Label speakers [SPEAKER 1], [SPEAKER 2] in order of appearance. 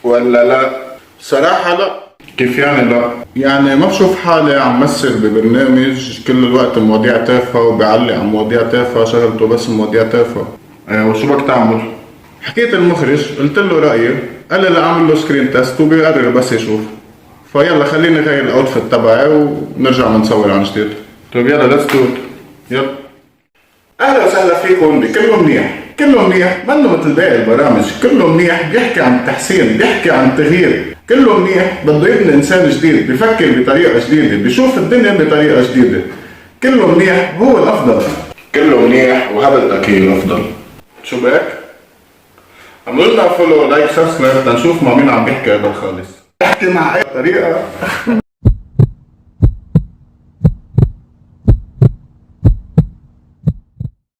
[SPEAKER 1] ولا لا؟ صراحة لا. كيف يعني لا؟ يعني ما بشوف حالي عم مثل ببرنامج كل الوقت مواضيع تافهة وبيعلق على مواضيع تافهة، شغلته بس مواضيع تافهة. وشو بدك تعمل؟ حكيت المخرج، قلت له رأيي، قال لي اعمل له سكرين تيست وبيقرر بس يشوف. فيلا خليني غير الاوتفيت تبعي ونرجع نصور عن جديد. طيب يلا ليتس دو يلا. اهلا وسهلا فيكم بكله منيح. كله منيح منه مثل باقي البرامج، كله منيح بيحكي عن التحسين، بيحكي عن التغيير. كله منيح بده يبني انسان جديد، بيفكر بطريقه جديده، بيشوف الدنيا بطريقه جديده. كله منيح هو الافضل. كله منيح وهبلتك هي الافضل. شو بك؟ عملوا لنا فولو لايك سبسكرايب تنشوف مع مين عم بيحكي هذا الخالص. احكي مع اي طريقه